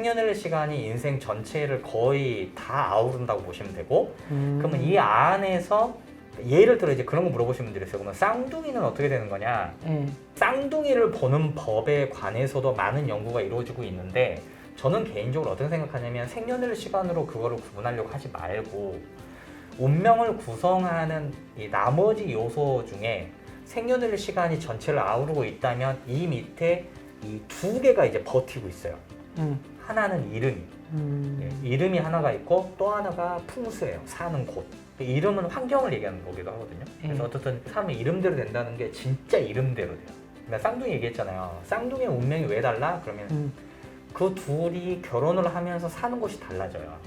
생년월일 시간이 인생 전체를 거의 다 아우른다고 보시면 되고, 그러면 이 안에서 예를 들어 이제 그런 거 물어보시는 분들이 있어요. 그러면 쌍둥이는 어떻게 되는 거냐? 쌍둥이를 보는 법에 관해서도 많은 연구가 이루어지고 있는데, 저는 개인적으로 어떻게 생각하냐면 생년월일 시간으로 그거를 구분하려고 하지 말고 운명을 구성하는 이 나머지 요소 중에 생년월일 시간이 전체를 아우르고 있다면 이 밑에 이 두 개가 이제 버티고 있어요. 하나는 이름이. 이름이 하나가 있고 또 하나가 풍수예요. 사는 곳. 이름은 환경을 얘기하는 거기도 하거든요. 그래서 어떻든 사람의 이름대로 된다는 게 진짜 이름대로 돼요. 그러니까 쌍둥이 얘기했잖아요. 쌍둥이의 운명이 왜 달라? 그러면 그 둘이 결혼을 하면서 사는 곳이 달라져요.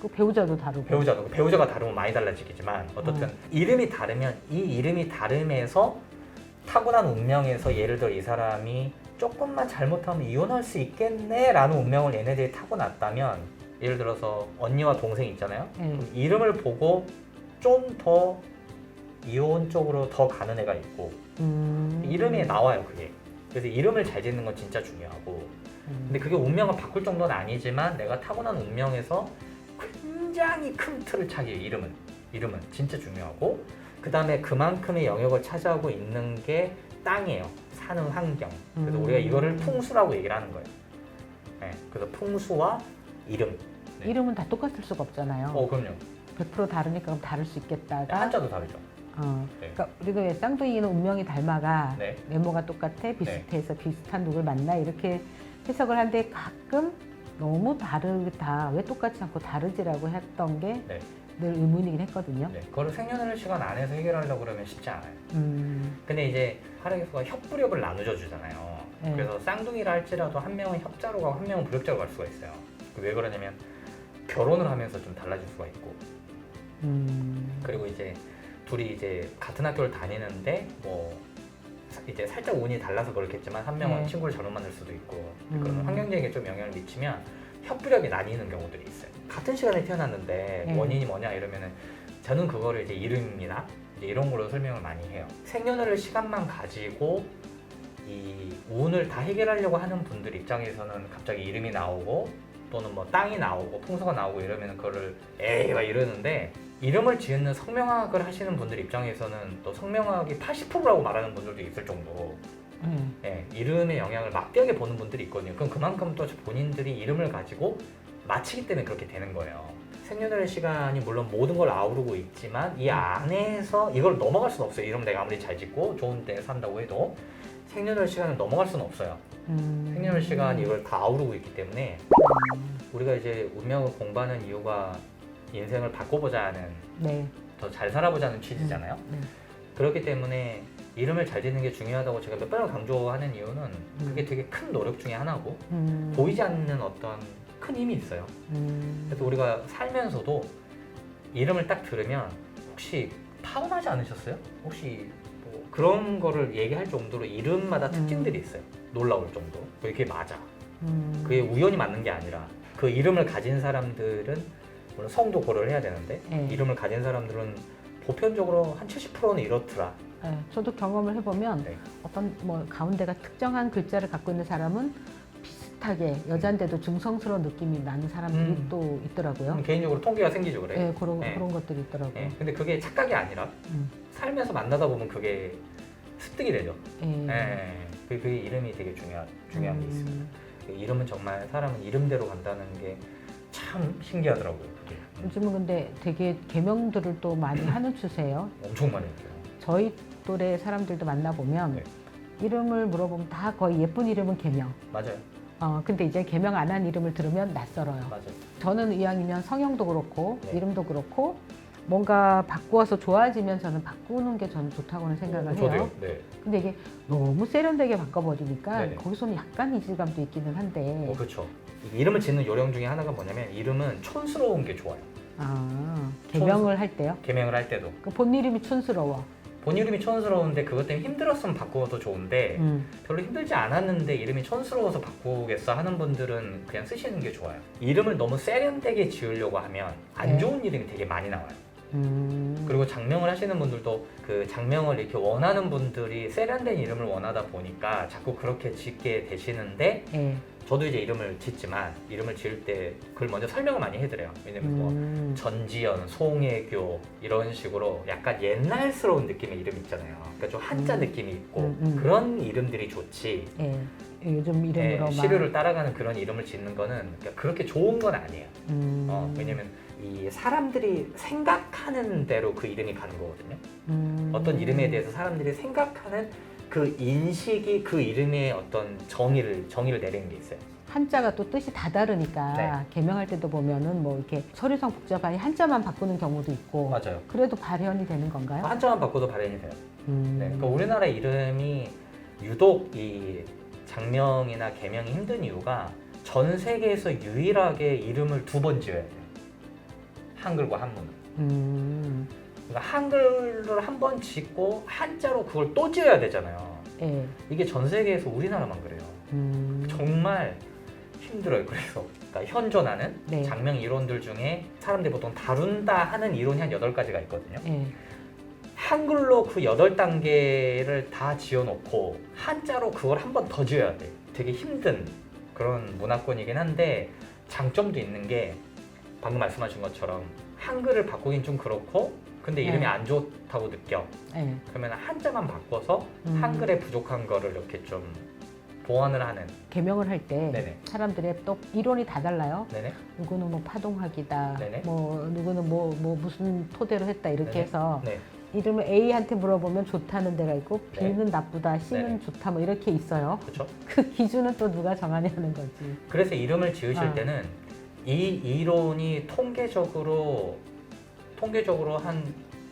그 배우자도 다르고. 배우자가 다르면 많이 달라지겠지만 어떻든 이름이 다르면 이 이름이 다름에서 타고난 운명에서 예를 들어 이 사람이 조금만 잘못하면 이혼할 수 있겠네 라는 운명을 얘네들이 타고났다면, 예를 들어서 언니와 동생이 있잖아요. 그럼 이름을 보고 좀 더 이혼 쪽으로 더 가는 애가 있고 이름에 나와요 그게. 그래서 이름을 잘 짓는 건 진짜 중요하고, 근데 그게 운명을 바꿀 정도는 아니지만 내가 타고난 운명에서 굉장히 큰 틀을 차게 이름은 진짜 중요하고, 그 다음에 그만큼의 영역을 차지하고 있는 게 땅이에요. 사는 환경. 그래서 우리가 이거를 풍수라고 얘기를 하는 거예요. 네, 그래서 풍수와 이름. 네. 이름은 다 똑같을 수가 없잖아요. 그럼요. 100% 다르니까 그럼 다를 수 있겠다가. 한자도 다르죠. 네. 그러니까 우리가 왜 쌍둥이는 운명이 닮아가, 네. 외모가 똑같아, 비슷해서 비슷한 누굴 만나 이렇게 해석을 하는데, 가끔 너무 다르다, 왜 똑같지 않고 다르지라고 했던 게 늘 의문이긴 했거든요. 그걸 생년월일 시간 안에서 해결하려고 그러면 쉽지 않아요. 근데 이제 하락에서가 협부력을 나누져 주잖아요. 그래서 쌍둥이라 할지라도 한 명은 협자로 가고 한 명은 불협자로 갈 수가 있어요. 왜 그러냐면 결혼을 하면서 좀 달라질 수가 있고, 그리고 이제 둘이 이제 같은 학교를 다니는데 뭐 이제 살짝 운이 달라서 그렇겠지만 한 명은 친구를 잘못 만날 수도 있고, 그런 환경적인 좀 영향을 미치면 협부력이 나뉘는 경우들이 있어요. 같은 시간에 태어났는데 원인이 뭐냐 이러면은 저는 그거를 이제 이름이나 이제 이런 걸로 설명을 많이 해요. 생년월일 시간만 가지고 이 운을 다 해결하려고 하는 분들 입장에서는 갑자기 이름이 나오고 또는 뭐 땅이 나오고 풍수가 나오고 이러면 그거를 에이 막 이러는데, 이름을 지은 성명학을 하시는 분들 입장에서는 또 성명학이 80%라고 말하는 분들도 있을 정도로 이름의 영향을 막대하게 보는 분들이 있거든요. 그럼 그만큼 또 본인들이 이름을 가지고 맞히기 때문에 그렇게 되는 거예요. 생년월일 시간이 물론 모든 걸 아우르고 있지만 이 안에서 이걸 넘어갈 수는 없어요. 이름 내가 아무리 잘 짓고 좋은 데 산다고 해도 생년월일 시간을 넘어갈 수는 없어요. 생년월일 시간이 이걸 다 아우르고 있기 때문에 우리가 이제 운명을 공부하는 이유가 인생을 바꿔보자는, 더 잘 살아보자는 취지잖아요. 그렇기 때문에 이름을 잘 짓는 게 중요하다고 제가 몇 번을 강조하는 이유는 그게 되게 큰 노력 중에 하나고 보이지 않는 어떤 큰 힘이 있어요. 그래서 우리가 살면서도 이름을 딱 들으면 혹시 타고나지 않으셨어요? 혹시 뭐 그런 거를 얘기할 정도로 이름마다 특징들이 있어요. 놀라울 정도. 그게 맞아. 그게 우연히 맞는 게 아니라 그 이름을 가진 사람들은 물론 성도 고려를 해야 되는데 이름을 가진 사람들은 보편적으로 한 70%는 이렇더라. 저도 경험을 해보면 어떤 뭐 가운데가 특정한 글자를 갖고 있는 사람은 비슷하게 여잔데도 중성스러운 느낌이 나는 사람들이 또 있더라고요. 개인적으로 통계가 생기죠, 그래. 그런 것들이 있더라고요. 근데 그게 착각이 아니라 살면서 만나다 보면 그게 습득이 되죠. 그게 이름이 되게 중요한 게 있습니다. 이름은 정말 사람은 이름대로 간다는 게 참 신기하더라고요. 그게. 요즘은 근데 되게 계명들을 또 많이 하는 추세예요. 엄청 많이 했어요. 저희 또래 사람들도 만나보면 이름을 물어보면 다 거의 예쁜 이름은 계명. 맞아요. 근데 이제 계명 안 한 이름을 들으면 낯설어요. 맞아요. 저는 이왕이면 성형도 그렇고 이름도 그렇고 뭔가 바꾸어서 좋아지면 저는 바꾸는 게 저는 좋다고는 생각을 해요. 근데 이게 너무 세련되게 바꿔버리니까 거기서는 약간 이질감도 있기는 한데. 그렇죠. 이름을 짓는 요령 중에 하나가 뭐냐면 이름은 촌스러운 게 좋아요. 개명을 할 때요? 개명을 할 때도. 본 이름이 촌스러워. 본 이름이 촌스러운데 그것 때문에 힘들었으면 바꾸어도 좋은데 별로 힘들지 않았는데 이름이 촌스러워서 바꾸겠어 하는 분들은 그냥 쓰시는 게 좋아요. 이름을 너무 세련되게 지으려고 하면 안 좋은 이름이 되게 많이 나와요. 그리고 장명을 하시는 분들도 그 장명을 이렇게 원하는 분들이 세련된 이름을 원하다 보니까 자꾸 그렇게 짓게 되시는데 저도 이제 이름을 짓지만 이름을 지을 때 그걸 먼저 설명을 많이 해드려요. 왜냐면 뭐 전지현, 송혜교 이런 식으로 약간 옛날스러운 느낌의 이름 있잖아요. 그러니까 좀 한자 느낌이 있고 그런 이름들이 좋지. 요즘 이름으로 시류를 따라가는 그런 이름을 짓는 거는 그러니까 그렇게 좋은 건 아니에요. 왜냐면 이 사람들이 생각하는 대로 그 이름이 가는 거거든요. 어떤 이름에 대해서 사람들이 생각하는 그 인식이 그 이름의 어떤 정의를 내리는 게 있어요. 한자가 또 뜻이 다 다르니까 개명할 때도 보면은 뭐 이렇게 서류상 복잡하니 한자만 바꾸는 경우도 있고. 맞아요. 그래도 발현이 되는 건가요? 한자만 바꿔도 발현이 돼요. 그러니까 우리나라 이름이 유독 이 장명이나 개명이 힘든 이유가 전 세계에서 유일하게 이름을 2번 지어야 돼요. 한글과 한문은. 그러니까 한글을 한 번 짓고 한자로 그걸 또 지어야 되잖아요. 이게 전 세계에서 우리나라만 그래요. 정말 힘들어요. 그래서 그러니까 현존하는 장명 이론들 중에 사람들이 보통 다룬다 하는 이론이 한 8가지가 있거든요. 한글로 그 8단계를 다 지어놓고 한자로 그걸 한 번 더 지어야 돼. 되게 힘든 그런 문화권이긴 한데 장점도 있는 게 방금 말씀하신 것처럼 한글을 바꾸긴 좀 그렇고 근데 이름이 안 좋다고 느껴. 그러면 한자만 바꿔서 한글에 부족한 거를 이렇게 좀 보완을 하는. 개명을 할 때 사람들의 또 이론이 다 달라요. 누구는 뭐 파동학이다. 뭐 누구는 뭐 무슨 토대로 했다 이렇게 해서 이름을 A한테 물어보면 좋다는 데가 있고 B는 나쁘다, C는 좋다 뭐 이렇게 있어요. 그렇죠. 그 기준은 또 누가 정하냐는 거지. 그래서 이름을 지으실 때는 이 이론이 통계적으로 한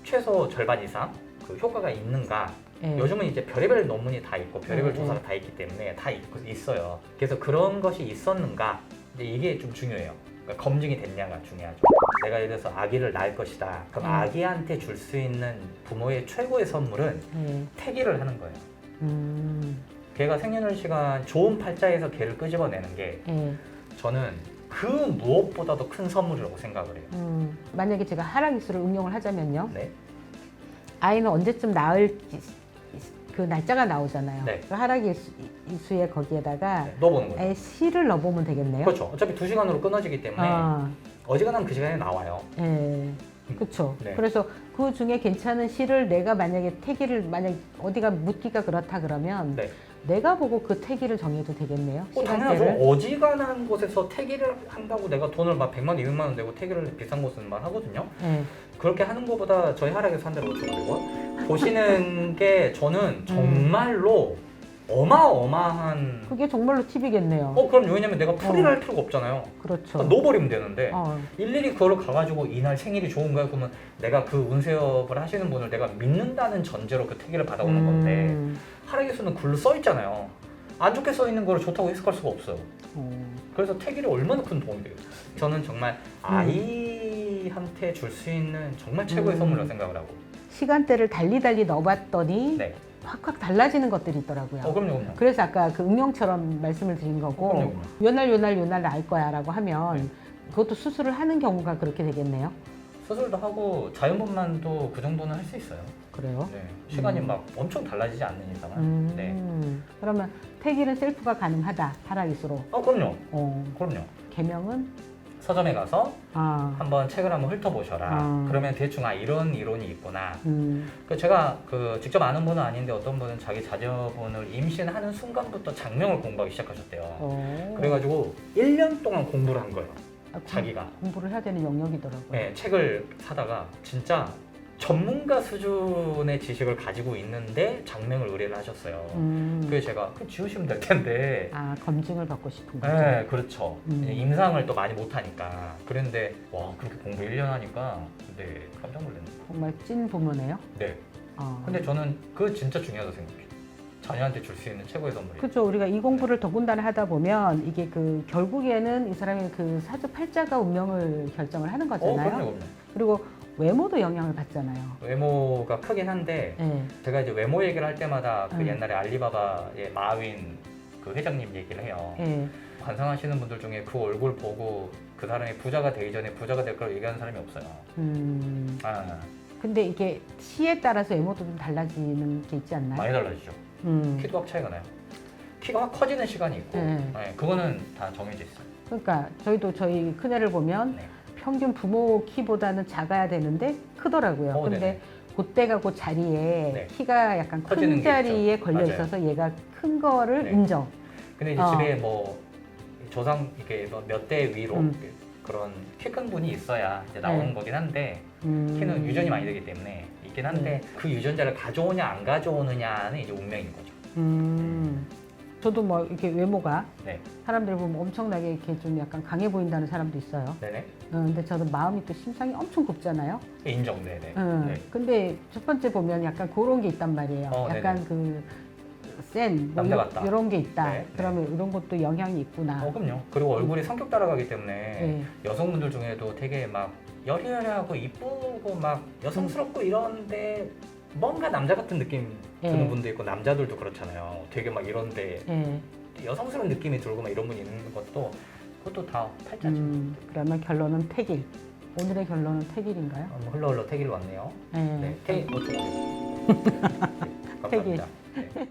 최소 절반 이상 그 효과가 있는가. 요즘은 이제 별의별 논문이 다 있고 별의별 조사가 다 있기 때문에 다 있어요. 그래서 그런 것이 있었는가. 이제 이게 좀 중요해요. 그러니까 검증이 됐냐가 중요하죠. 내가 예를 들어서 아기를 낳을 것이다. 그럼 아기한테 줄 수 있는 부모의 최고의 선물은 태기를 하는 거예요. 걔가 생년월 시간 좋은 팔자에서 걔를 끄집어내는 게 저는 그 무엇보다도 큰 선물이라고 생각을 해요. 만약에 제가 하락이수를 응용을 하자면요. 아이는 언제쯤 낳을 그 날짜가 나오잖아요. 그 하락이수에 거기에다가 넣어보는 거죠. 아예 시를 넣어보면 되겠네요. 그렇죠. 어차피 2시간으로 끊어지기 때문에 어지간하면 그 시간에 나와요. 그렇죠. 그래서 그 중에 괜찮은 시를 내가 만약에 태기를 만약 어디가 묻기가 그렇다 그러면 내가 보고 그 태기를 정해도 되겠네요. 당연하죠. 어지간한 곳에서 태기를 한다고 내가 돈을 막 100만 원, 200만 원 내고 태기를 비싼 곳은 막 하거든요. 그렇게 하는 것보다 저희 하락에서 한 달에 5,500원 보시는 게 저는 정말로 어마어마한. 그게 정말로 팁이겠네요. 그럼요. 왜냐면 내가 풀이를 할 필요가 없잖아요. 그렇죠. 넣어버리면 되는데 일일이 그걸 가가지고 이날 생일이 좋은가요? 그러면 내가 그 운세업을 하시는 분을 내가 믿는다는 전제로 그 태기를 받아오는 건데 하락에서는 글로 써 있잖아요. 안 좋게 써 있는 걸 좋다고 해석할 수가 없어요. 그래서 태기를 얼마나 큰 도움이 되겠어요. 저는 정말 아이한테 줄 수 있는 정말 최고의 선물이라고 생각을 하고 시간대를 달리 넣어봤더니 확 달라지는 것들이 있더라고요. 그럼요. 그래서 아까 그 응용처럼 말씀을 드린 거고 요날 날 거야 라고 하면 그것도 수술을 하는 경우가 그렇게 되겠네요. 수술도 하고 자연분만도 그 정도는 할 수 있어요. 그래요? 시간이 막 엄청 달라지지 않는 이상은. 그러면 태기는 셀프가 가능하다, 하락이수로. 그럼요. 그럼요. 개명은? 서점에 가서 한번 책을 한번 훑어보셔라. 그러면 대충 이런 이론이 있구나. 제가 직접 아는 분은 아닌데 어떤 분은 자기 자녀분을 임신하는 순간부터 장명을 공부하기 시작하셨대요. 그래가지고 1년 동안 공부를 한 거예요. 자기가. 공부를 해야 되는 영역이더라고요. 책을 사다가 진짜 전문가 수준의 지식을 가지고 있는데 장명을 의뢰를 하셨어요. 그래서 제가 지우시면 될 텐데. 검증을 받고 싶은 거죠? 그렇죠. 임상을 또 많이 못하니까. 그런데 와, 그렇게 공부 1년 하니까 깜짝 놀랐네요. 정말 찐 부모네요? 근데 저는 그거 진짜 중요하다고 생각해요. 자녀한테 줄 수 있는 최고의 선물이에요. 그렇죠. 우리가 이 공부를 더군다나 하다 보면 이게 결국에는 이 사람의 그 사주팔자가 운명을 결정을 하는 거잖아요. 그럼요. 그리고 외모도 영향을 받잖아요. 외모가 크긴 한데 제가 이제 외모 얘기를 할 때마다 그 옛날에 알리바바의 마윈 그 회장님 얘기를 해요. 관상하시는 분들 중에 그 얼굴 보고 그 사람이 부자가 되기 전에 부자가 될 거라고 얘기하는 사람이 없어요. 근데 이게 시에 따라서 외모도 좀 달라지는 게 있지 않나요? 많이 달라지죠. 키도 확 차이가 나요. 키가 확 커지는 시간이 있고 그거는 다 정해져 있어요. 그러니까 저희도 저희 큰애를 보면 평균 부모 키보다는 작아야 되는데 크더라고요. 근데 그때가 그 자리에 키가 약간 큰 자리에 걸려 있어서 얘가 큰 거를 인정. 근데 이제 집에 뭐 조상 이렇게 몇 대 위로 그런 키 큰 분이 있어야 이제 나오는 거긴 한데 키는 유전이 많이 되기 때문에 있긴 한데 그 유전자를 가져오냐 안 가져오느냐는 이제 운명인 거죠. 저도 뭐 이렇게 외모가 사람들 보면 엄청나게 이렇게 좀 약간 강해 보인다는 사람도 있어요. 네네. 근데 저도 마음이 또 심상이 엄청 곱잖아요. 인정, 네네. 근데 첫 번째 보면 약간 그런 게 있단 말이에요. 약간 그 센, 뭐 이런 게 있다. 그러면 이런 것도 영향이 있구나. 그럼요. 그리고 얼굴이 성격 따라가기 때문에 여성분들 중에도 되게 막 여리여리하고 이쁘고 막 여성스럽고 이런데 뭔가 남자 같은 느낌 드는 분도 있고 남자들도 그렇잖아요. 되게 막 이런데 여성스러운 느낌이 들고 막 이런 분이 있는 것도 그것도 다 팔자죠. 그러면 결론은 태길. 오늘의 결론은 태길인가요? 흘러 태길 왔네요. 네, 태길. 태길. 태길. 네.